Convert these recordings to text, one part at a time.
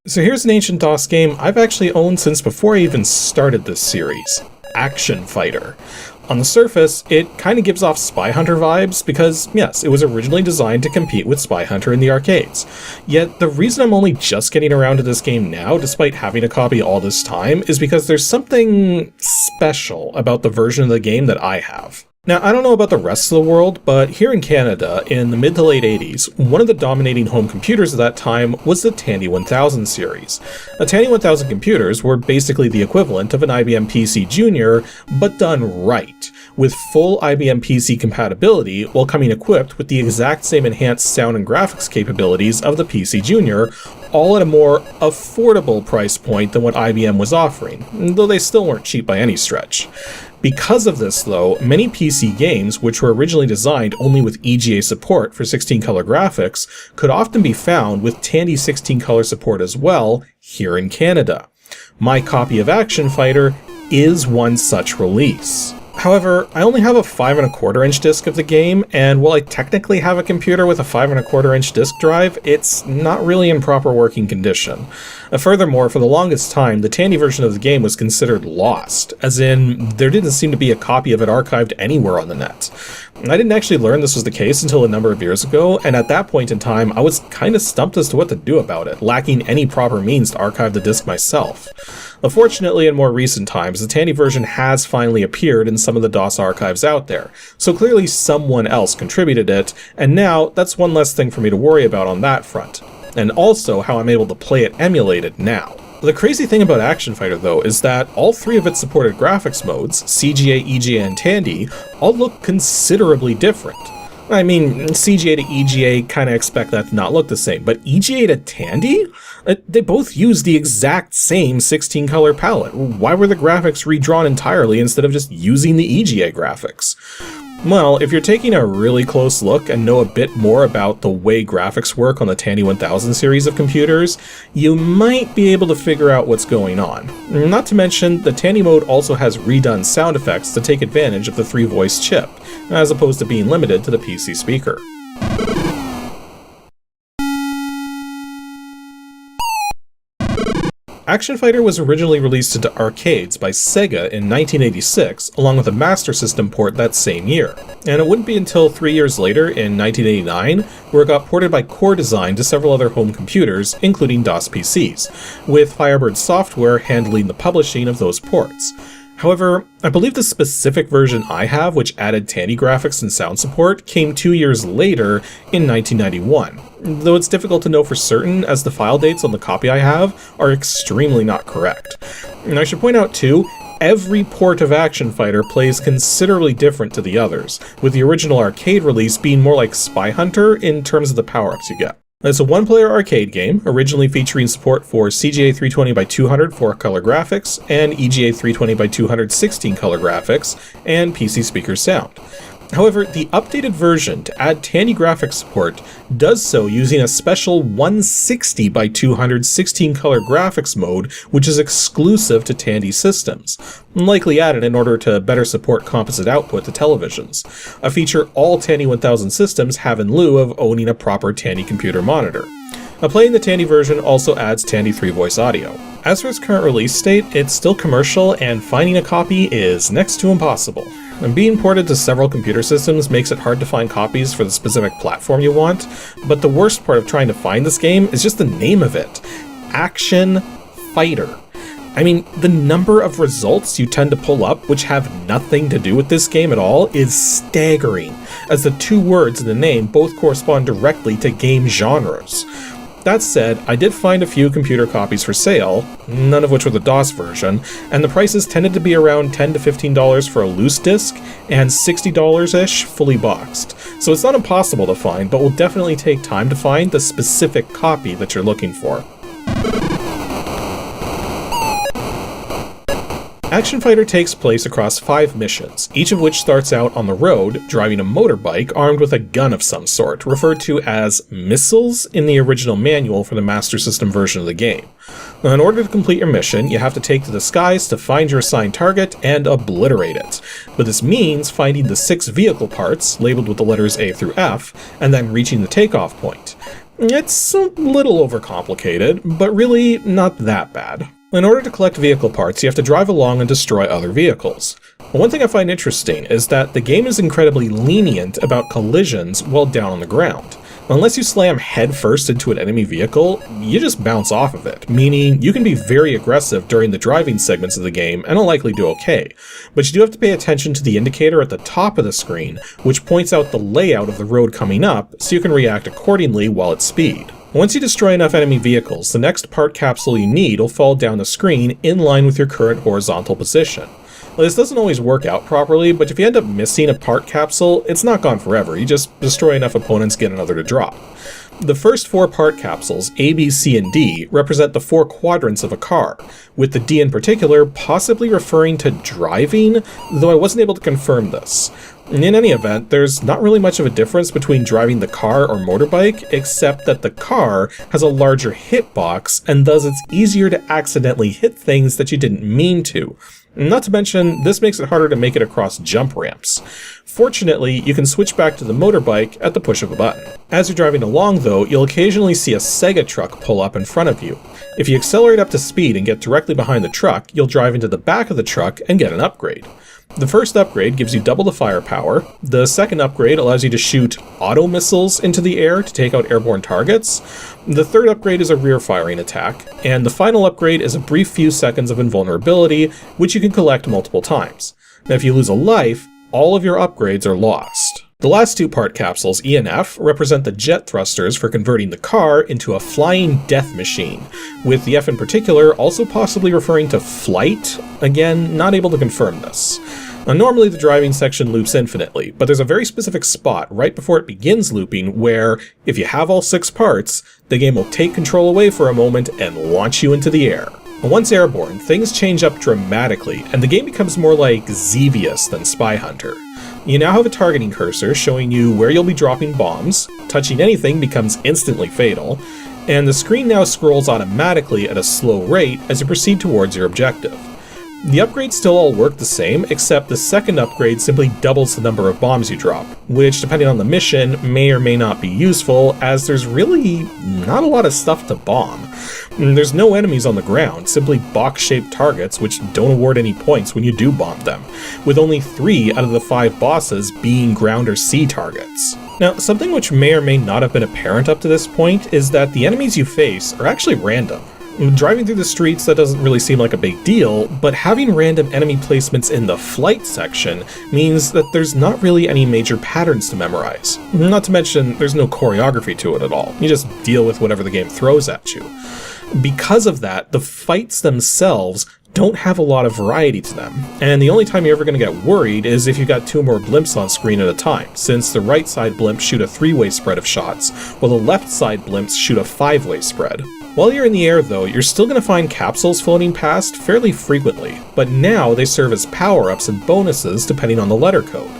So here's an ancient DOS game I've actually owned since before I even started this series, Action Fighter. On the surface, it kind of gives off Spy Hunter vibes because, yes, it was originally designed to compete with Spy Hunter in the arcades. Yet, the reason I'm only just getting around to this game now, despite having a copy all this time, is because there's something special about the version of the game that I have. Now, I don't know about the rest of the world, but here in Canada, in the mid to late 80s, one of the dominating home computers at that time was the Tandy-1000 series. The Tandy-1000 computers were basically the equivalent of an IBM PC Junior, but done right, with full IBM PC compatibility while coming equipped with the exact same enhanced sound and graphics capabilities of the PC Junior, all at a more affordable price point than what IBM was offering, though they still weren't cheap by any stretch. Because of this, though, many PC games, which were originally designed only with EGA support for 16-color graphics, could often be found with Tandy 16-color support as well here in Canada. My copy of Action Fighter is one such release. However, I only have a 5¼ disc of the game, and while I technically have a computer with a 5¼ disk drive, it's not really in proper working condition. Furthermore, for the longest time, the Tandy version of the game was considered lost, as in, there didn't seem to be a copy of it archived anywhere on the net. I didn't actually learn this was the case until a number of years ago, and at that point in time, I was kinda stumped as to what to do about it, lacking any proper means to archive the disc myself. Fortunately, in more recent times, the Tandy version has finally appeared in some of the DOS archives out there, so clearly someone else contributed it, and now that's one less thing for me to worry about on that front. And also how I'm able to play it emulated now. The crazy thing about Action Fighter, though, is that all three of its supported graphics modes, CGA, EGA, and Tandy, all look considerably different. I mean, CGA to EGA kinda expect that to not look the same, but EGA to Tandy? They both use the exact same 16-color palette. Why were the graphics redrawn entirely instead of just using the EGA graphics? Well, if you're taking a really close look and know a bit more about the way graphics work on the Tandy-1000 series of computers, you might be able to figure out what's going on. Not to mention, the Tandy mode also has redone sound effects to take advantage of the 3-voice chip, as opposed to being limited to the PC speaker. Action Fighter was originally released into arcades by Sega in 1986, along with a Master System port that same year. And it wouldn't be until 3 years later, in 1989, where it got ported by Core Design to several other home computers, including DOS PCs, with Firebird Software handling the publishing of those ports. However, I believe the specific version I have, which added Tandy graphics and sound support, came 2 years later in 1991, though it's difficult to know for certain as the file dates on the copy I have are extremely not correct. And I should point out too, every port of Action Fighter plays considerably different to the others, with the original arcade release being more like Spy Hunter in terms of the power-ups you get. It's a one-player arcade game, originally featuring support for CGA 320x200 4-color graphics, and EGA 320x200 16-color graphics, and PC speaker sound. However, the updated version to add Tandy graphics support does so using a special 160x200 16-color graphics mode, which is exclusive to Tandy systems, likely added in order to better support composite output to televisions, a feature all Tandy-1000 systems have in lieu of owning a proper Tandy computer monitor. Playing the Tandy version also adds Tandy 3-voice audio. As for its current release date, it's still commercial, and finding a copy is next to impossible. And being ported to several computer systems makes it hard to find copies for the specific platform you want, but the worst part of trying to find this game is just the name of it. Action Fighter. I mean, the number of results you tend to pull up which have nothing to do with this game at all is staggering, as the two words in the name both correspond directly to game genres. That said, I did find a few computer copies for sale, none of which were the DOS version, and the prices tended to be around $10 to $15 for a loose disc, and $60-ish fully boxed. So it's not impossible to find, but will definitely take time to find the specific copy that you're looking for. Action Fighter takes place across 5 missions, each of which starts out on the road, driving a motorbike armed with a gun of some sort, referred to as missiles in the original manual for the Master System version of the game. Now, in order to complete your mission, you have to take to the skies to find your assigned target and obliterate it. But this means finding the 6 vehicle parts, labeled with the letters A through F, and then reaching the takeoff point. It's a little overcomplicated, but really not that bad. In order to collect vehicle parts, you have to drive along and destroy other vehicles. One thing I find interesting is that the game is incredibly lenient about collisions while down on the ground. Unless you slam headfirst into an enemy vehicle, you just bounce off of it, meaning you can be very aggressive during the driving segments of the game and will likely do okay. But you do have to pay attention to the indicator at the top of the screen, which points out the layout of the road coming up, so you can react accordingly while at speed. Once you destroy enough enemy vehicles, the next part capsule you need will fall down the screen in line with your current horizontal position. Well, this doesn't always work out properly, but if you end up missing a part capsule, it's not gone forever. You just destroy enough opponents, get another to drop. The first 4 part capsules, A, B, C, and D, represent the 4 quadrants of a car, with the D in particular possibly referring to driving, though I wasn't able to confirm this. In any event, there's not really much of a difference between driving the car or motorbike, except that the car has a larger hitbox, and thus it's easier to accidentally hit things that you didn't mean to. Not to mention, this makes it harder to make it across jump ramps. Fortunately, you can switch back to the motorbike at the push of a button. As you're driving along though, you'll occasionally see a Sega truck pull up in front of you. If you accelerate up to speed and get directly behind the truck, you'll drive into the back of the truck and get an upgrade. The first upgrade gives you double the firepower, the second upgrade allows you to shoot auto missiles into the air to take out airborne targets, the third upgrade is a rear firing attack, and the final upgrade is a brief few seconds of invulnerability, which you can collect multiple times. Now if you lose a life, all of your upgrades are lost. The last 2 part capsules, E and F, represent the jet thrusters for converting the car into a flying death machine, with the F in particular also possibly referring to flight. Again, not able to confirm this. Now, normally the driving section loops infinitely, but there's a very specific spot right before it begins looping where, if you have all 6 parts, the game will take control away for a moment and launch you into the air. Once airborne, things change up dramatically, and the game becomes more like Xevious than Spy Hunter. You now have a targeting cursor showing you where you'll be dropping bombs, touching anything becomes instantly fatal, and the screen now scrolls automatically at a slow rate as you proceed towards your objective. The upgrades still all work the same, except the second upgrade simply doubles the number of bombs you drop, which depending on the mission may or may not be useful, as there's really not a lot of stuff to bomb. There's no enemies on the ground, simply box-shaped targets which don't award any points when you do bomb them, with only 3 out of the 5 bosses being ground or sea targets. Now, something which may or may not have been apparent up to this point is that the enemies you face are actually random. Driving through the streets, that doesn't really seem like a big deal, but having random enemy placements in the flight section means that there's not really any major patterns to memorize. Not to mention, there's no choreography to it at all. You just deal with whatever the game throws at you. Because of that, the fights themselves don't have a lot of variety to them, and the only time you're ever going to get worried is if you've got 2 more blimps on screen at a time, since the right side blimps shoot a 3-way spread of shots, while the left side blimps shoot a 5-way spread. While you're in the air though, you're still going to find capsules floating past fairly frequently, but now they serve as power-ups and bonuses depending on the letter code.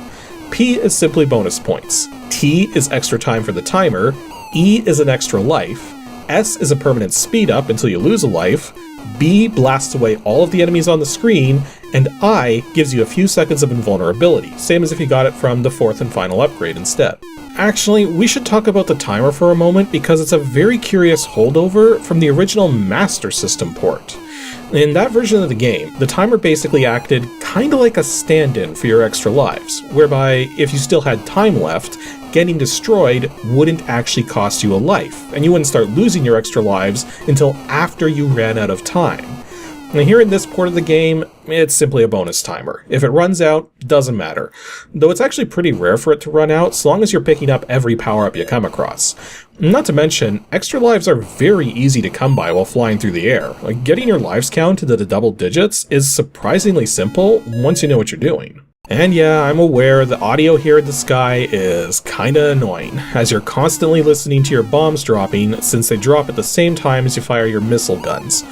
P is simply bonus points, T is extra time for the timer, E is an extra life, S is a permanent speed up until you lose a life, B blasts away all of the enemies on the screen, and I gives you a few seconds of invulnerability, same as if you got it from the 4th and final upgrade instead. Actually, we should talk about the timer for a moment because it's a very curious holdover from the original Master System port. In that version of the game, the timer basically acted kinda like a stand-in for your extra lives, whereby if you still had time left, getting destroyed wouldn't actually cost you a life, and you wouldn't start losing your extra lives until after you ran out of time. Now here in this port of the game, it's simply a bonus timer. If it runs out, doesn't matter. Though it's actually pretty rare for it to run out, so long as you're picking up every power-up you come across. Not to mention, extra lives are very easy to come by while flying through the air. Like, getting your lives count into the double digits is surprisingly simple once you know what you're doing. And yeah, I'm aware the audio here in the sky is kinda annoying, as you're constantly listening to your bombs dropping since they drop at the same time as you fire your missile guns.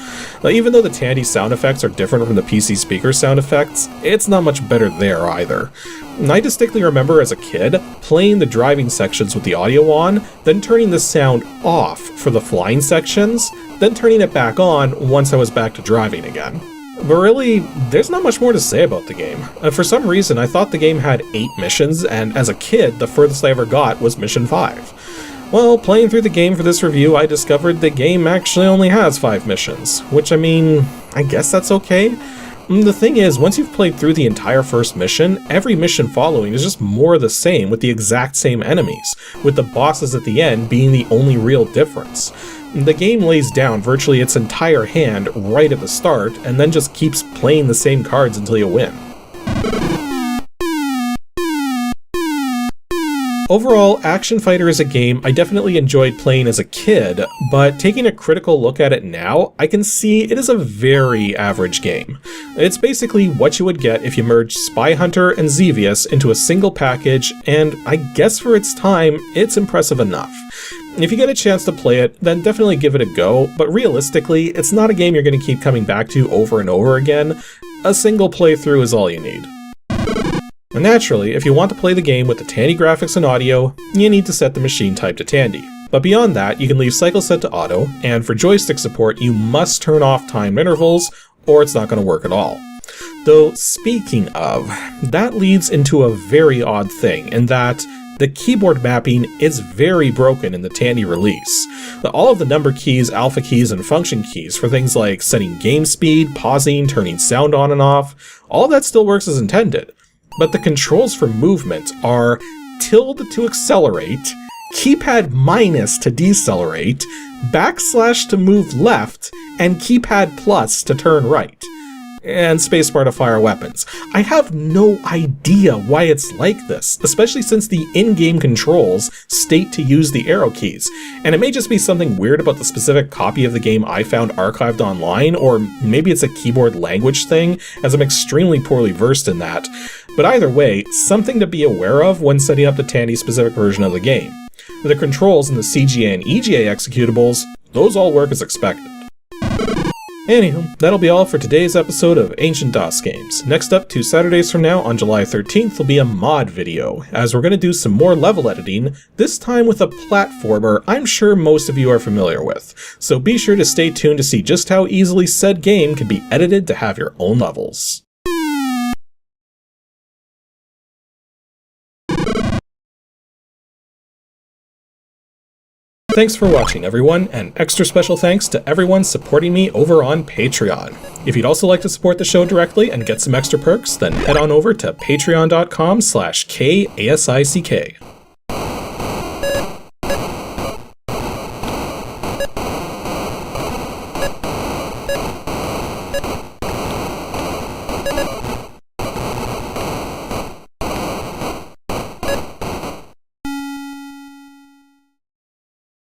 Now, even though the Tandy sound effects are different from the PC speaker sound effects, it's not much better there either. I distinctly remember as a kid playing the driving sections with the audio on, then turning the sound off for the flying sections, then turning it back on once I was back to driving again. But really, there's not much more to say about the game. For some reason, I thought the game had 8 missions, and as a kid, the furthest I ever got was mission 5. Well, playing through the game for this review, I discovered the game actually only has 5 missions, which I mean, I guess that's okay. The thing is, once you've played through the entire first mission, every mission following is just more of the same with the exact same enemies, with the bosses at the end being the only real difference. The game lays down virtually its entire hand right at the start, and then just keeps playing the same cards until you win. Overall, Action Fighter is a game I definitely enjoyed playing as a kid, but taking a critical look at it now, I can see it is a very average game. It's basically what you would get if you merged Spy Hunter and Xevious into a single package, and I guess for its time, it's impressive enough. If you get a chance to play it, then definitely give it a go, but realistically, it's not a game you're going to keep coming back to over and over again. A single playthrough is all you need. And naturally, if you want to play the game with the Tandy graphics and audio, you need to set the machine type to Tandy. But beyond that, you can leave cycle set to auto, and for joystick support, you must turn off timed intervals, or it's not going to work at all. Though, speaking of, that leads into a very odd thing, in that the keyboard mapping is very broken in the Tandy release. All of the number keys, alpha keys, and function keys for things like setting game speed, pausing, turning sound on and off, all of that still works as intended. But the controls for movement are tilde to accelerate, keypad minus to decelerate, backslash to move left, and keypad plus to turn right. And spacebar to fire weapons. I have no idea why it's like this, especially since the in-game controls state to use the arrow keys. And it may just be something weird about the specific copy of the game I found archived online, or maybe it's a keyboard language thing, as I'm extremely poorly versed in that. But either way, something to be aware of when setting up the Tandy-specific version of the game. The controls in the CGA and EGA executables, those all work as expected. Anywho, that'll be all for today's episode of Ancient DOS Games. Next up, 2 Saturdays from now, on July 13th, will be a mod video, as we're going to do some more level editing, this time with a platformer I'm sure most of you are familiar with. So be sure to stay tuned to see just how easily said game can be edited to have your own levels. Thanks for watching, everyone, and extra special thanks to everyone supporting me over on Patreon. If you'd also like to support the show directly and get some extra perks, then head on over to patreon.com/KASICK.